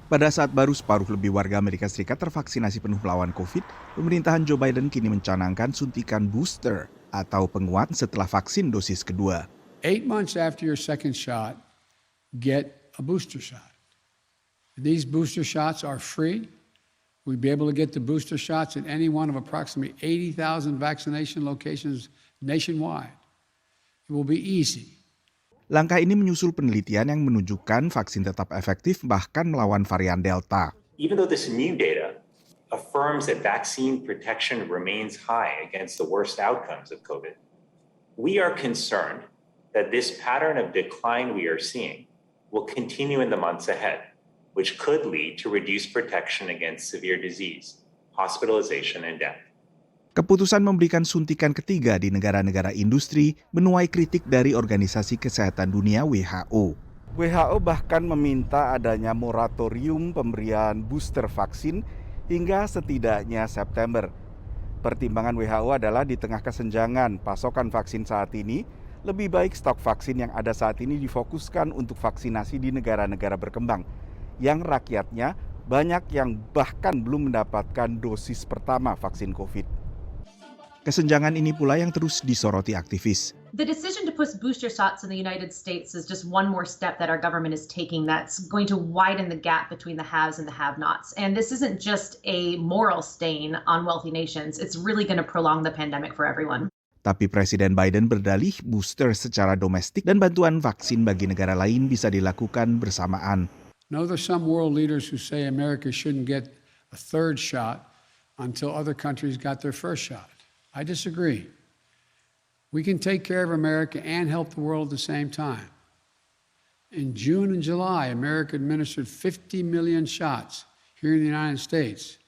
Pada saat baru separuh lebih warga Amerika Serikat tervaksinasi penuh melawan COVID, pemerintahan Joe Biden kini mencanangkan suntikan booster atau penguat setelah vaksin dosis kedua. 8 months after your second shot, get a booster shot. These booster shots are free. We'll be able to get the booster shots at any one of approximately 80,000 vaccination locations nationwide. It will be easy. Langkah ini menyusul penelitian yang menunjukkan vaksin tetap efektif bahkan melawan varian Delta. Even though this new data affirms that vaccine protection remains high against the worst outcomes of COVID, we are concerned that this pattern of decline we are seeing will continue in the months ahead, which could lead to reduced protection against severe disease, hospitalization, and death. Keputusan memberikan suntikan ketiga di negara-negara industri menuai kritik dari Organisasi Kesehatan Dunia WHO. WHO bahkan meminta adanya moratorium pemberian booster vaksin hingga setidaknya September. Pertimbangan WHO adalah di tengah kesenjangan pasokan vaksin saat ini, lebih baik stok vaksin yang ada saat ini difokuskan untuk vaksinasi di negara-negara berkembang, yang rakyatnya banyak yang bahkan belum mendapatkan dosis pertama vaksin COVID. Kesenjangan ini pula yang terus disoroti aktivis. The decision to push booster shots in the United States is just one more step that our government is taking that's going to widen the gap between the haves and the have-nots. And this isn't just a moral stain on wealthy nations. It's really going to prolong the pandemic for everyone. Tapi Presiden Biden berdalih booster secara domestik dan bantuan vaksin bagi negara lain bisa dilakukan bersamaan. Now there's some world leaders who say America shouldn't get a third shot until other countries got their first shot. I disagree. We can take care of America and help the world at the same time. In June and July, America administered 50 million shots here in the United States,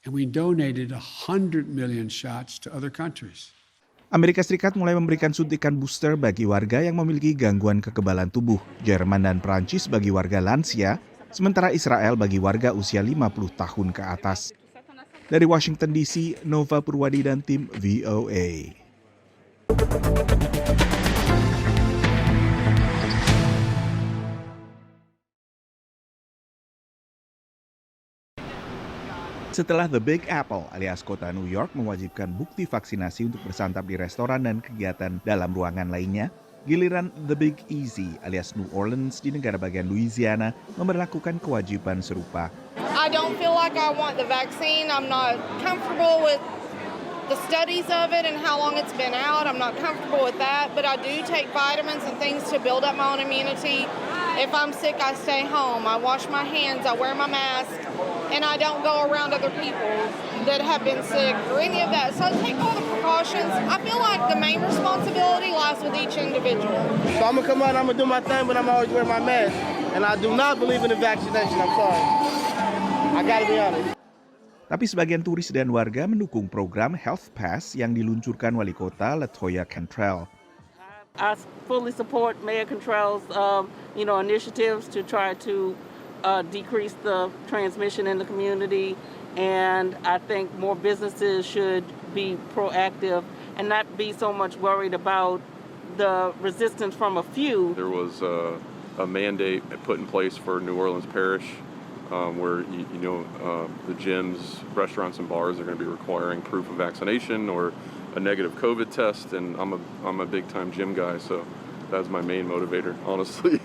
and we donated 100 million shots to other countries. Amerika Serikat mulai memberikan suntikan booster bagi warga yang memiliki gangguan kekebalan tubuh, Jerman dan Prancis bagi warga lansia, sementara Israel bagi warga usia 50 tahun ke atas. Dari Washington DC, Nova Purwadi dan tim VOA. Setelah The Big Apple alias kota New York mewajibkan bukti vaksinasi untuk bersantap di restoran dan kegiatan dalam ruangan lainnya, giliran The Big Easy alias New Orleans di negara bagian Louisiana memberlakukan kewajiban serupa. I don't feel like I want the vaccine. I'm not comfortable with the studies of it and how long it's been out. I'm not comfortable with that, but I do take vitamins and things to build up my own immunity. If I'm sick, I stay home. I wash my hands, I wear my mask, and I don't go around other people that have been sick or any of that. So I take all the precautions. I feel like the main responsibility lies with each individual. So I'm gonna come out and I'm gonna do my thing, but I'm always wearing my mask. And I do not believe in the vaccination, I'm sorry. I gotta be honest. Tapi sebagian turis dan warga mendukung program Health Pass yang diluncurkan Wali Kota LaToya Cantrell. I fully support Mayor Cantrell's, initiatives to try to decrease the transmission in the community, and I think more businesses should be proactive and not be so much worried about the resistance from a few. There was a mandate put in place for New Orleans Parish where the gyms, restaurants, and bars are going to be requiring proof of vaccination or a negative COVID test, and I'm a big time gym guy, so that's my main motivator, honestly.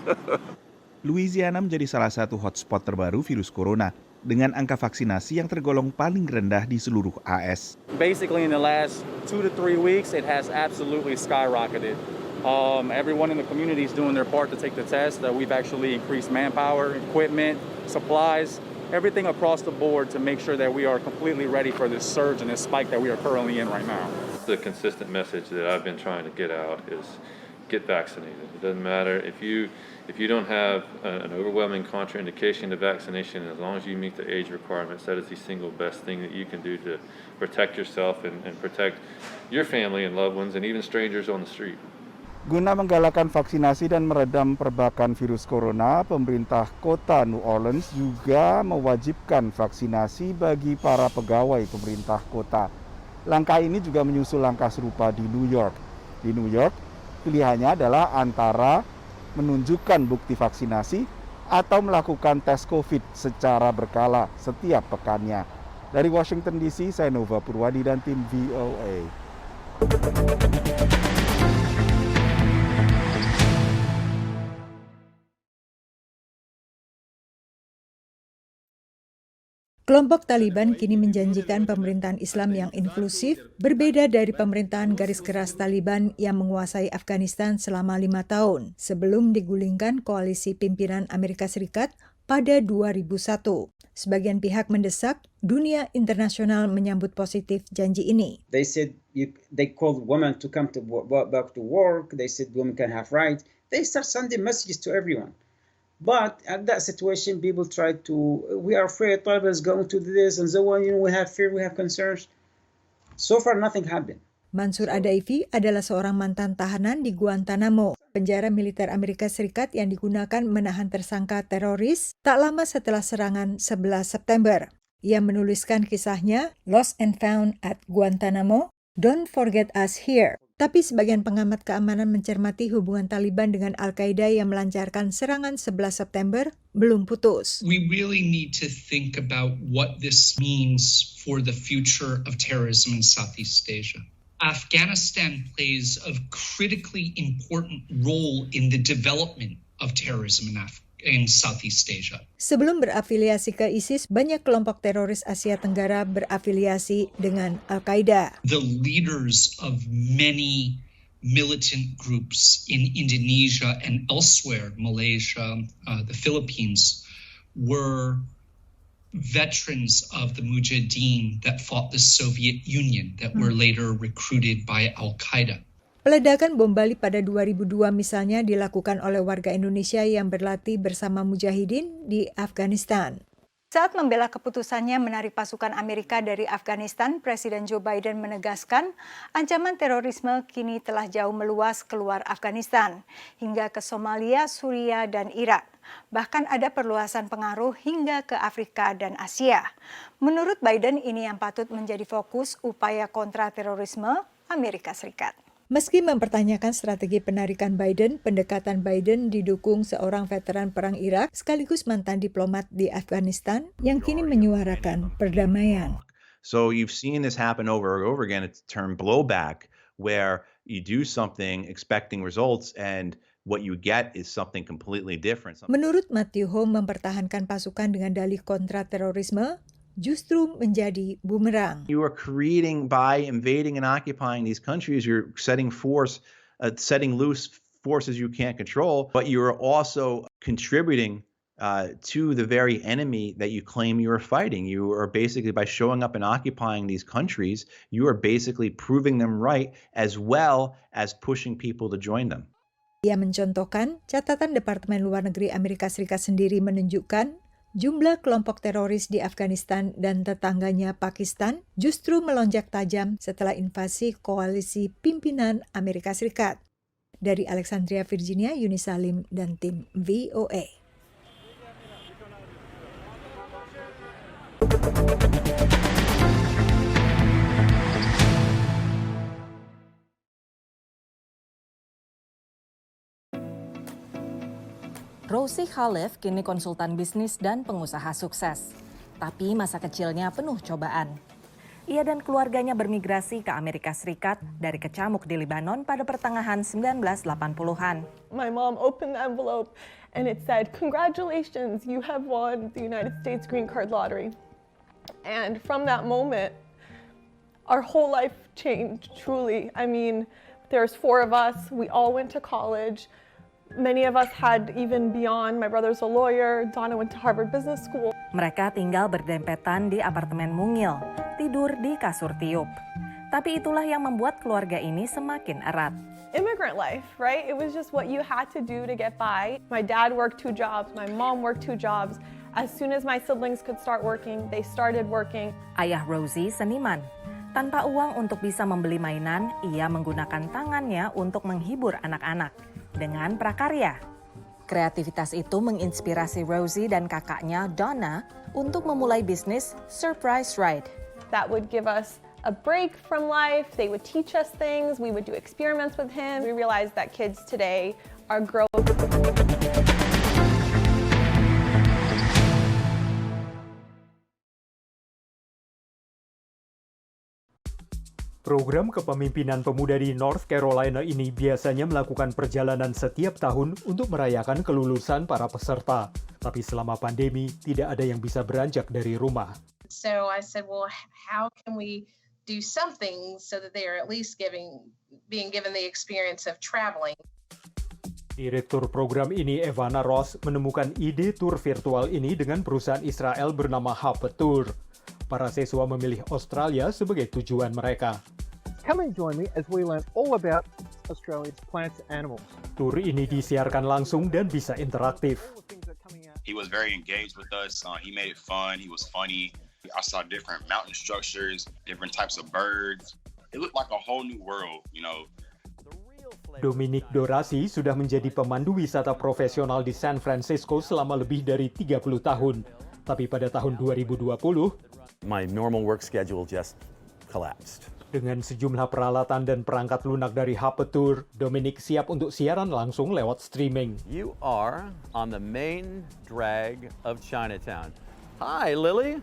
Louisiana menjadi salah satu hotspot terbaru virus corona dengan angka vaksinasi yang tergolong paling rendah di seluruh AS. Basically in the last 2 to 3 weeks it has absolutely skyrocketed. Everyone in the community is doing their part to take the test. We've actually increased manpower, equipment, supplies, everything across the board to make sure that we are completely ready for this surge and this spike that we are currently in right now. The consistent message that I've been trying to get out is get vaccinated. It doesn't matter if you don't have an overwhelming contraindication to vaccination, as long as you meet the age requirements, that is the single best thing that you can do to protect yourself and protect your family and loved ones and even strangers on the street. Guna menggalakkan vaksinasi dan meredam perbakan virus corona, pemerintah kota New Orleans juga mewajibkan vaksinasi bagi para pegawai pemerintah kota. Langkah ini juga menyusul langkah serupa di New York. Di New York, pilihannya adalah antara menunjukkan bukti vaksinasi atau melakukan tes COVID secara berkala setiap pekannya. Dari Washington DC, saya Nova Purwadi dan tim VOA. Kelompok Taliban kini menjanjikan pemerintahan Islam yang inklusif, berbeda dari pemerintahan garis keras Taliban yang menguasai Afghanistan selama 5 tahun, sebelum digulingkan koalisi pimpinan Amerika Serikat pada 2001. Sebagian pihak mendesak dunia internasional menyambut positif janji ini. They said they called women to come back to work. They said women can have rights. They start sending messages to everyone. But at that situation, people try to, we are afraid Taliban is going to do this and so on. We have fear, we have concerns. So far, nothing happened. Mansur Adaifi adalah seorang mantan tahanan di Guantanamo, penjara militer Amerika Serikat yang digunakan menahan tersangka teroris tak lama setelah serangan 11 September. Ia menuliskan kisahnya Lost and Found at Guantanamo, Don't Forget Us Here. Tapi sebagian pengamat keamanan mencermati hubungan Taliban dengan Al-Qaeda yang melancarkan serangan 11 September belum putus. We really need to think about what this means for the future of terrorism in Southeast Asia. Afghanistan plays a critically important role in the development of terrorism in Southeast Asia. Sebelum berafiliasi ke ISIS, banyak kelompok teroris Asia Tenggara berafiliasi dengan Al-Qaeda. The leaders of many militant groups in Indonesia and elsewhere, Malaysia, the Philippines, were veterans of the Mujahideen that fought the Soviet Union that were later recruited by Al-Qaeda. Peledakan bom Bali pada 2002 misalnya dilakukan oleh warga Indonesia yang berlatih bersama Mujahidin di Afghanistan. Saat membela keputusannya menarik pasukan Amerika dari Afghanistan, Presiden Joe Biden menegaskan ancaman terorisme kini telah jauh meluas keluar Afghanistan, hingga ke Somalia, Suriah, dan Irak. Bahkan ada perluasan pengaruh hingga ke Afrika dan Asia. Menurut Biden, ini yang patut menjadi fokus upaya kontra terorisme Amerika Serikat. Meski mempertanyakan strategi penarikan Biden, pendekatan Biden didukung seorang veteran perang Irak sekaligus mantan diplomat di Afghanistan yang kini menyuarakan perdamaian. So you've seen this happen over and over again. It's termed blowback, where you do something expecting results and what you get is something completely different. Menurut Matthew Home, mempertahankan pasukan dengan dalih kontra terorisme justru menjadi bumerang. You are creating, by invading and occupying these countries, you're setting loose forces you can't control, but you are also contributing to the very enemy that you claim you are fighting. You are basically, by showing up and occupying these countries, you are basically proving them right as well as pushing people to join them. Ia mencontohkan catatan Departemen Luar Negeri Amerika Serikat sendiri menunjukkan jumlah kelompok teroris di Afghanistan dan tetangganya Pakistan justru melonjak tajam setelah invasi koalisi pimpinan Amerika Serikat. Dari Alexandria, Virginia, Yuni Salim dan tim VOA. Rosie Khalif kini konsultan bisnis dan pengusaha sukses. Tapi masa kecilnya penuh cobaan. Ia dan keluarganya bermigrasi ke Amerika Serikat dari kecamuk di Lebanon pada pertengahan 1980-an. My mom opened the envelope and it said, "Congratulations, you have won the United States Green Card Lottery." And from that moment, our whole life changed, truly. I mean, there's 4 of us, we all went to college. Many of us had even beyond. My brother's a lawyer, Donna went to Harvard Business School. Mereka tinggal berdempetan di apartemen mungil, tidur di kasur tiup. Tapi itulah yang membuat keluarga ini semakin erat. Immigrant life, right? It was just what you had to do to get by. My dad worked 2 jobs, my mom worked 2 jobs. As soon as my siblings could start working, they started working. Ayah Rosie seniman. Tanpa uang untuk bisa membeli mainan, ia menggunakan tangannya untuk menghibur anak-anak dengan prakarya. Kreativitas itu menginspirasi Rosie dan kakaknya Donna untuk memulai bisnis Surprise Ride. That would give us a break from life. They would teach us things. We would do experiments with him. We realized that kids today are growing. Program kepemimpinan pemuda di North Carolina ini biasanya melakukan perjalanan setiap tahun untuk merayakan kelulusan para peserta. Tapi selama pandemi, tidak ada yang bisa beranjak dari rumah. So I said, well, how can we do something so that they are at least being given the experience of traveling? Direktur program ini, Evana Ross, menemukan ide tur virtual ini dengan perusahaan Israel bernama Happetur. Para siswa memilih Australia sebagai tujuan mereka. Come and join me as we learn all about Australia's plants and animals. Tur ini disiarkan langsung dan bisa interaktif. He was very engaged with us. He made it fun. He was funny. I saw different mountain structures, different types of birds. It looked like a whole new world, you know. Dominic Dorasi sudah menjadi pemandu wisata profesional di San Francisco selama lebih dari 30 tahun. Tapi pada tahun 2020, my normal work schedule just collapsed. Dengan sejumlah peralatan dan perangkat lunak dari Happetur, Dominic siap untuk siaran langsung lewat streaming. You are on the main drag of Chinatown. Hi, Lily.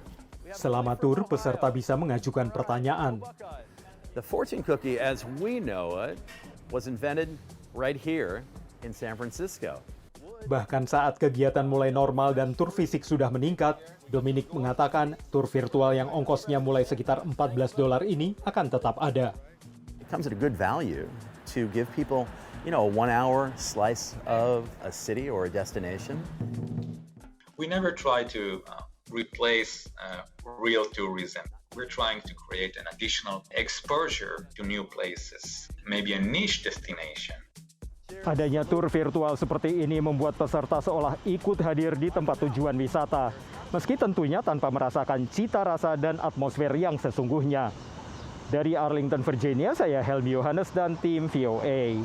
Selama tur, peserta bisa mengajukan pertanyaan. The fortune cookie as we know it was invented right here in San Francisco. Bahkan saat kegiatan mulai normal dan tur fisik sudah meningkat, Dominic mengatakan tur virtual yang ongkosnya mulai sekitar $14 ini akan tetap ada. It comes at a good value to give people, you know, a 1-hour slice of a city or a destination. We never try to replace real tourism. We're trying to create an additional exposure to new places, maybe a niche destination. Adanya tur virtual seperti ini membuat peserta seolah ikut hadir di tempat tujuan wisata, meski tentunya tanpa merasakan cita rasa dan atmosfer yang sesungguhnya. Dari Arlington, Virginia, saya Helmi Yohanes dan tim VOA.